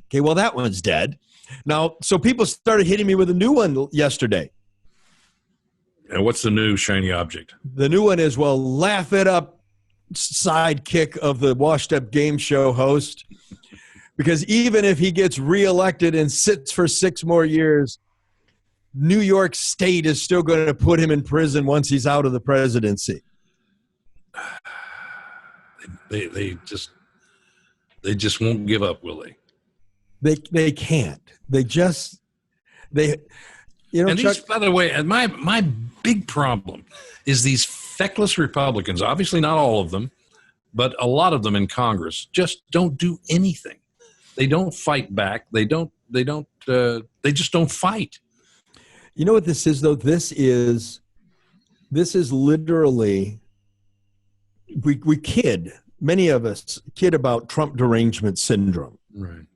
Okay, well, that one's dead. Now, so people started hitting me with a new one yesterday. And what's the new shiny object? The new one is, well, laugh it up, sidekick of the washed up game show host. Because even if he gets reelected and sits for 6 more years, New York State is still going to put him in prison once he's out of the presidency. They just won't give up, will they? They can't. You know, And Chuck, these, by the way, and my big problem is these feckless Republicans, obviously not all of them, but a lot of them in Congress just don't do anything. They don't fight back. They just don't fight. you know what this is, though? This is literally, we kid, many of us kid about Trump derangement syndrome. Right.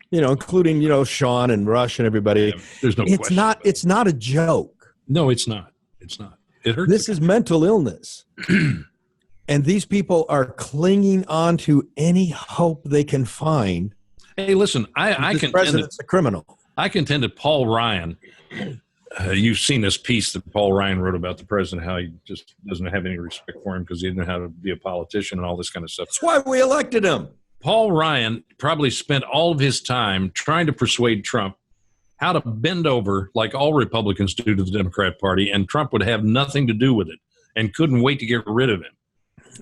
You know, including, you know, Sean and Rush and everybody. Yeah, there's no question. It's not a joke. No, it's not. It's not. It hurts. This is mental illness. And these people are clinging on to any hope they can find. Hey, listen, I This president's a criminal. I contend that Paul Ryan, you've seen this piece that Paul Ryan wrote about the president, how he just doesn't have any respect for him because he didn't know how to be a politician and all this kind of stuff. That's why we elected him. Paul Ryan probably spent all of his time trying to persuade Trump how to bend over like all Republicans do to the Democrat Party, and Trump would have nothing to do with it and couldn't wait to get rid of him.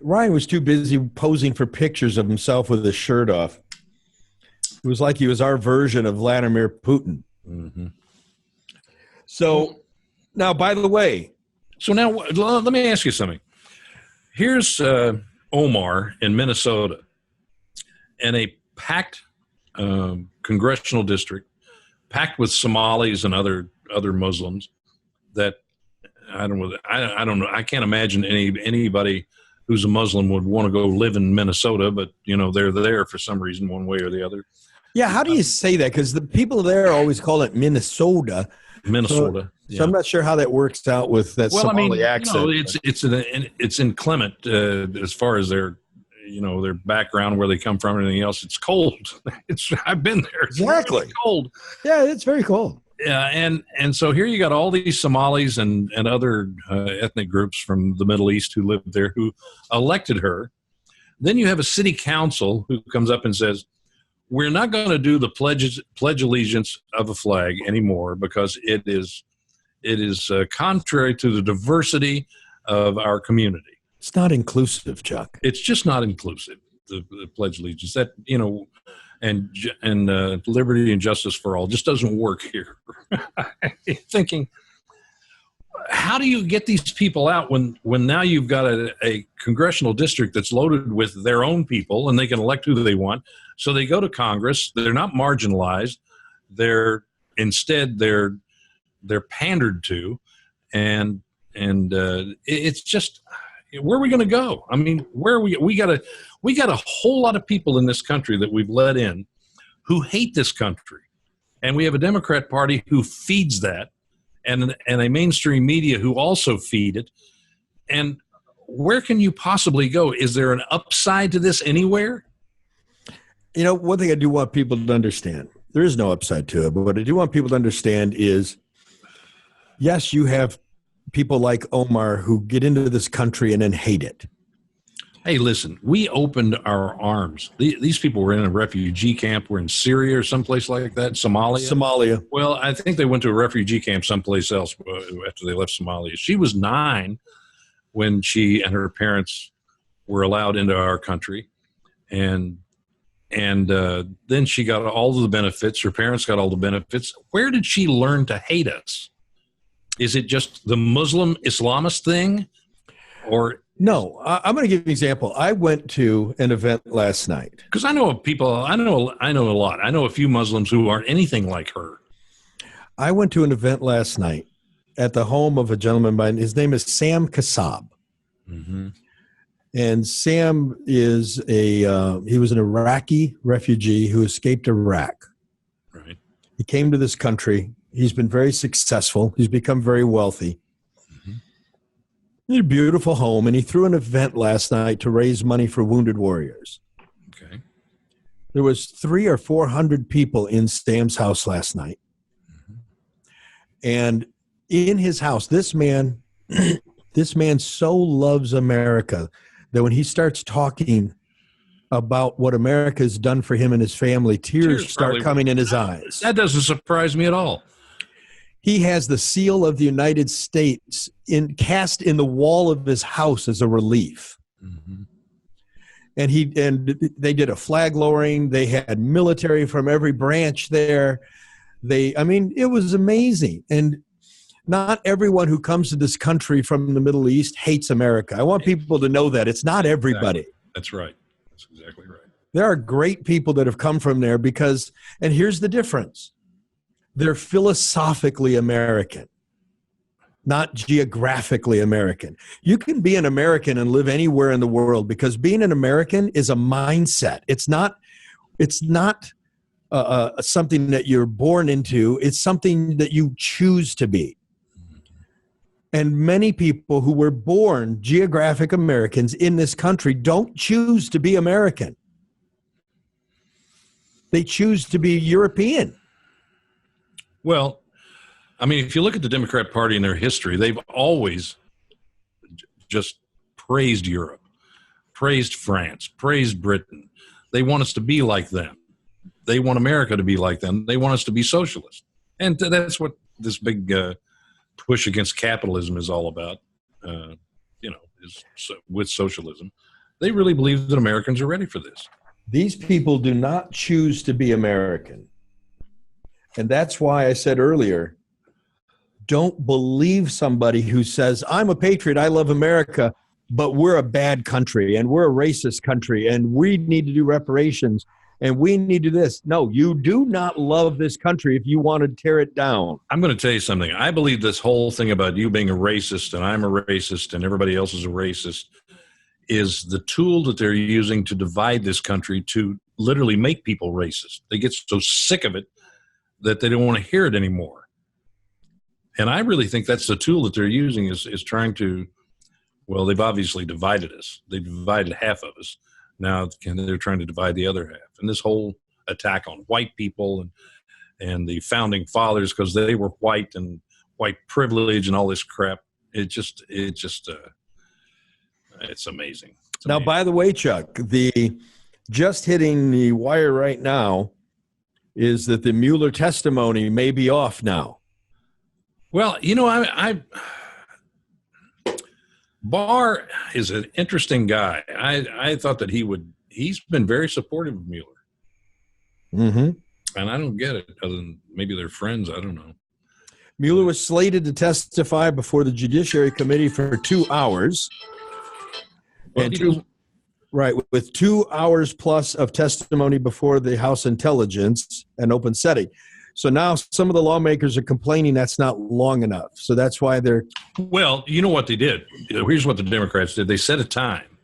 Ryan was too busy posing for pictures of himself with his shirt off. It was like he was our version of Vladimir Putin. Mm-hmm. So now, by the way. So now let me ask you something. Here's Omar in Minnesota in a packed congressional district, packed with Somalis and other Muslims that I don't know. I can't imagine anybody who's a Muslim would want to go live in Minnesota, but you know they're there for some reason, one way or the other. Yeah, how do you say that? Because the people there always call it Minnesota. Minnesota. So I'm not sure how that works out with that Somali accent. You know, it's inclement as far as their background, where they come from, and everything else. It's cold. I've been there. It's Exactly. really cold. Yeah, it's very cold. Yeah, and so here you got all these Somalis and other ethnic groups from the Middle East who live there who elected her. Then you have a city council who comes up and says, we're not going to do the pledge allegiance of a flag anymore because it is contrary to the diversity of our community. It's not inclusive, Chuck. It's just not inclusive, the pledge allegiance. That, you know, and liberty and justice for all just doesn't work here. Thinking, how do you get these people out when now you've got a congressional district that's loaded with their own people and they can elect who they want? So they go to Congress. They're not marginalized. They're pandered to, and it's just, where are we going to go? I mean, where are we got a whole lot of people in this country that we've let in who hate this country, and we have a Democrat Party who feeds that, and a mainstream media who also feed it. And where can you possibly go? Is there an upside to this anywhere? You know, one thing I do want people to understand, there is no upside to it, but what I do want people to understand is, yes, you have people like Omar who get into this country and then hate it. Hey, listen, we opened our arms. These people were in a refugee camp. We're in Syria or someplace like that, Somalia. Well, I think they went to a refugee camp someplace else after they left Somalia. She was 9 when she and her parents were allowed into our country. and then she got all of the benefits. Her parents got all the benefits. Where did she learn to hate us? Is it just the Muslim Islamist thing, or no? I'm going to give you an example. I went to an event last night because I know people. I know a lot. I know a few Muslims who aren't anything like her. I went to an event last night at the home of a gentleman. His name is Sam Kassab. Mm-hmm. And Sam is he was an Iraqi refugee who escaped Iraq. Right. He came to this country. He's been very successful. He's become very wealthy. Mm-hmm. He had a beautiful home, and he threw an event last night to raise money for wounded warriors. Okay. There was 300 or 400 people in Sam's house last night. Mm-hmm. And in his house, this man so loves America that when he starts talking about what America has done for him and his family, tears start coming in his eyes. That doesn't surprise me at all. He has the seal of the United States cast in the wall of his house as a relief. Mm-hmm. And they did a flag lowering. They had military from every branch there. It was amazing. And not everyone who comes to this country from the Middle East hates America. I want people to know that. It's not everybody. Exactly. That's right. That's exactly right. There are great people that have come from there and here's the difference. They're philosophically American, not geographically American. You can be an American and live anywhere in the world because being an American is a mindset. It's not something that you're born into. It's something that you choose to be. And many people who were born geographic Americans in this country don't choose to be American. They choose to be European. Well, I mean, if you look at the Democrat Party and their history, they've always just praised Europe, praised France, praised Britain. They want us to be like them. They want America to be like them. They want us to be socialist. And that's what this big push against capitalism is all about, with socialism. They really believe that Americans are ready for this. These people do not choose to be American. And that's why I said earlier, don't believe somebody who says, I'm a patriot, I love America, but we're a bad country and we're a racist country and we need to do reparations and we need to do this. No, you do not love this country if you want to tear it down. I'm going to tell you something. I believe this whole thing about you being a racist and I'm a racist and everybody else is a racist is the tool that they're using to divide this country to literally make people racist. They get so sick of it that they don't want to hear it anymore. And I really think that's the tool that they're using is trying to, well, they've obviously divided us. They've divided half of us. Now they're trying to divide the other half. And this whole attack on white people and the founding fathers because they were white and white privilege and all this crap, it's amazing. Now, by the way, Chuck, just hitting the wire right now is that the Mueller testimony may be off now. Well, Barr is an interesting guy. I thought that he's been very supportive of Mueller. Mm-hmm. And I don't get it, other than maybe they're friends. I don't know. Mueller was slated to testify before the Judiciary Committee for 2 hours. Well, with 2 hours plus of testimony before the House Intelligence and open setting. So now some of the lawmakers are complaining that's not long enough. So that's why they're... Well, you know what they did? Here's what the Democrats did. They set a time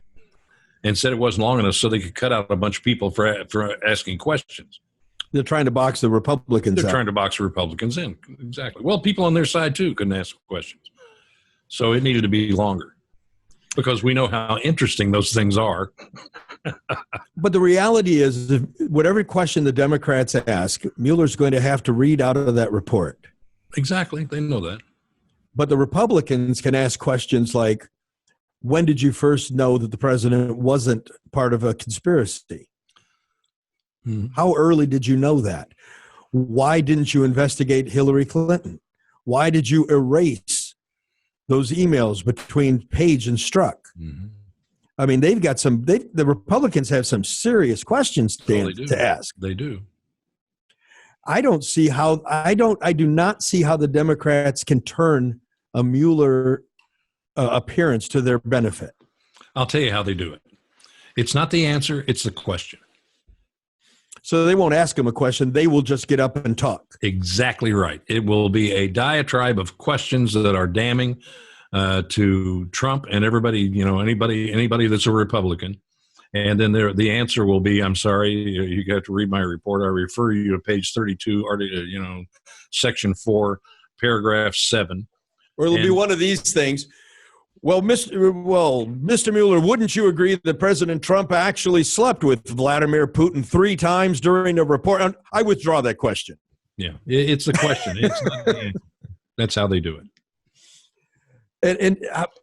and said it wasn't long enough so they could cut out a bunch of people for asking questions. They're trying to box the Republicans They're out. trying to box the Republicans in. Exactly. Well, people on their side, too, couldn't ask questions. So it needed to be longer because we know how interesting those things are. But the reality is, whatever question the Democrats ask, Mueller's going to have to read out of that report. Exactly. They know that. But the Republicans can ask questions like, when did you first know that the president wasn't part of a conspiracy? Mm-hmm. How early did you know that? Why didn't you investigate Hillary Clinton? Why did you erase those emails between Page and Strzok? Mm-hmm. I mean, they've got the Republicans have some serious questions to ask. They do. I do not see how the Democrats can turn a Mueller appearance to their benefit. I'll tell you how they do it. It's not the answer, it's the question. So they won't ask him a question. They will just get up and talk. Exactly right. It will be a diatribe of questions that are damning to Trump and everybody, anybody that's a Republican. And then the answer will be, I'm sorry, you got to read my report. I refer you to page 32, section 4, paragraph 7. Or it'll be one of these things. Well, Mr. Mueller, wouldn't you agree that President Trump actually slept with Vladimir Putin 3 times during the report? I withdraw that question. Yeah, it's the question. It's not the answer. That's how they do it. And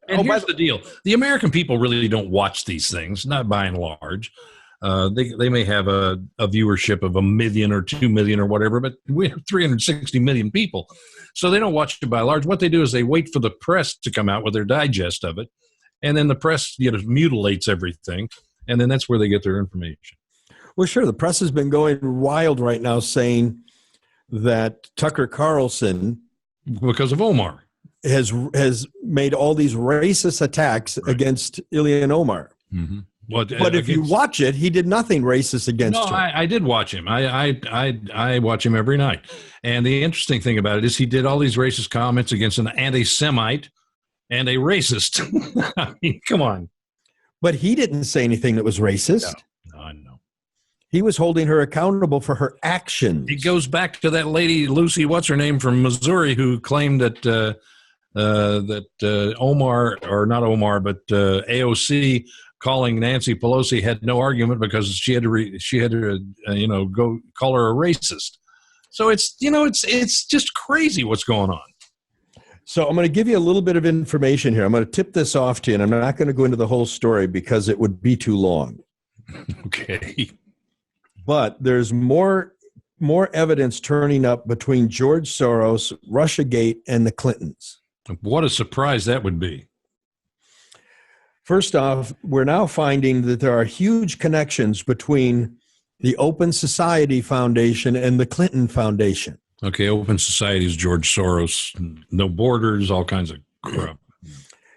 here's the deal. The American people really don't watch these things, not by and large. They may have a viewership of 1 million or 2 million or whatever, but we have 360 million people. So they don't watch it by and large. What they do is they wait for the press to come out with their digest of it, and then the press mutilates everything, and then that's where they get their information. Well, sure. The press has been going wild right now saying that Tucker Carlson, because of Omar, has made all these racist attacks against Ilhan Omar. Mm-hmm. But if you watch it, he did nothing racist against her. I did watch him. I watch him every night. And the interesting thing about it is he did all these racist comments against an anti-Semite and a racist. I mean, come on. But he didn't say anything that was racist. No, I know. He was holding her accountable for her actions. It goes back to that lady, Lucy, what's her name, from Missouri, who claimed that Omar, or not Omar, but AOC calling Nancy Pelosi had no argument because she had to go call her a racist. So it's just crazy what's going on. So I'm going to give you a little bit of information here. I'm going to tip this off to you, and I'm not going to go into the whole story because it would be too long. Okay. But there's more evidence turning up between George Soros, Russiagate, and the Clintons. What a surprise that would be. First off, we're now finding that there are huge connections between the Open Society Foundation and the Clinton Foundation. Okay, Open Society is George Soros, no borders, all kinds of crap.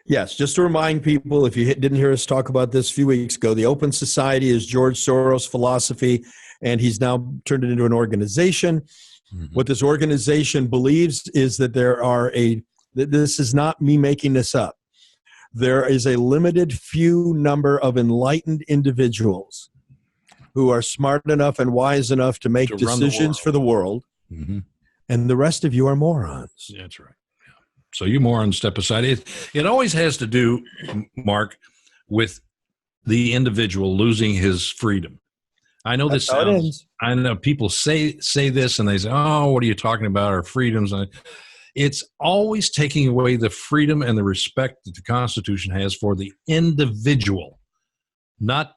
Yes, just to remind people, if you didn't hear us talk about this a few weeks ago, the Open Society is George Soros' philosophy, and he's now turned it into an organization. Mm-hmm. What this organization believes is that this is not me making this up. There is a limited few number of enlightened individuals who are smart enough and wise enough to make decisions for the world, mm-hmm. and the rest of you are morons. That's right. Yeah. So you morons step aside. It always has to do, Mark, with the individual losing his freedom. I know this sounds, I know people say this and they say, oh, what are you talking about, our freedoms? It's always taking away the freedom and the respect that the Constitution has for the individual, not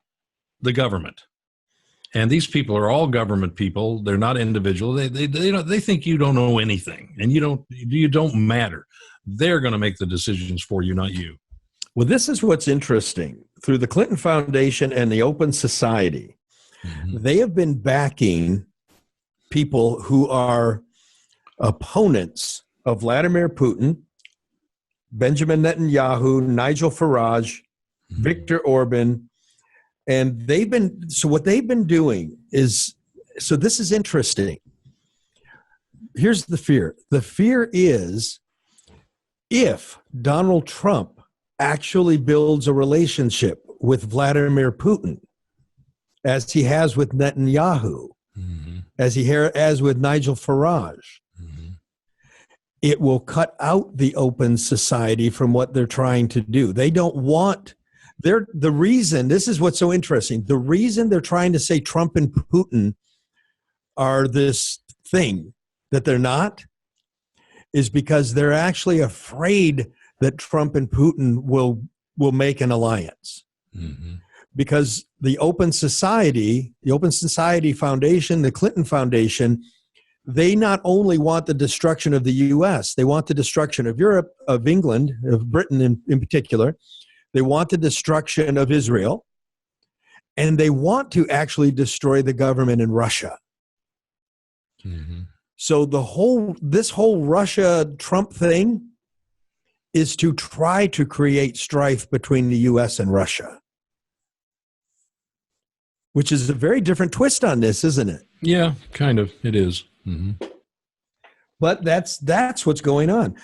the government. And these people are all government people. They're not individual. They think you don't know anything, and you don't matter. They're going to make the decisions for you, not you. Well, this is what's interesting. Through the Clinton Foundation and the Open Society, mm-hmm. they have been backing people who are opponents of Vladimir Putin, Benjamin Netanyahu, Nigel Farage, mm-hmm. Viktor Orban, and what they've been doing is, so this is interesting. Here's the fear. The fear is if Donald Trump actually builds a relationship with Vladimir Putin, as he has with Netanyahu, mm-hmm. as he has with Nigel Farage, mm-hmm. it will cut out the Open Society from what they're trying to do. They don't want... the reason, this is what's so interesting, the reason they're trying to say Trump and Putin are this thing that they're not is because they're actually afraid that Trump and Putin will make an alliance. Mm-hmm. Because the Open Society Foundation, the Clinton Foundation, they not only want the destruction of the U.S., they want the destruction of Europe, of England, of Britain in particular. They want the destruction of Israel. And they want to actually destroy the government in Russia. Mm-hmm. So this whole Russia-Trump thing is to try to create strife between the U.S. and Russia, which is a very different twist on this, isn't it? Yeah, kind of. It is. Mm-hmm. But that's what's going on.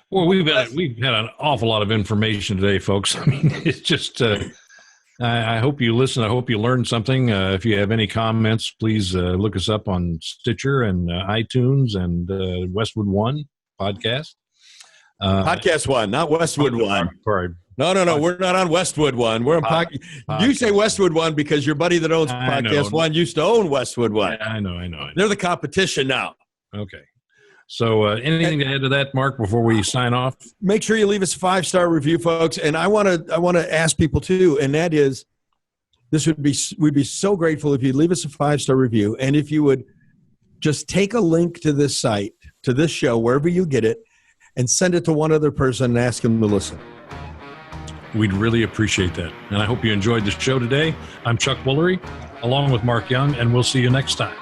Well, we've had an awful lot of information today, folks. I mean, it's just. I hope you listen. I hope you learned something. If you have any comments, please look us up on Stitcher and iTunes and Westwood One podcast. Podcast One, not Westwood One. Sorry. No. We're not on Westwood One. We're on podcast. You say Westwood One because your buddy that owns Podcast One used to own Westwood One. I know. They're the competition now. Okay. So anything to add to that, Mark, before we sign off? Make sure you leave us a 5-star review, folks. And I want to ask people too, and that is, we'd be so grateful if you leave us a 5-star review, and if you would just take a link to this site, to this show, wherever you get it, and send it to one other person and ask them to listen. We'd really appreciate that. And I hope you enjoyed the show today. I'm Chuck Woolery, along with Mark Young, and we'll see you next time.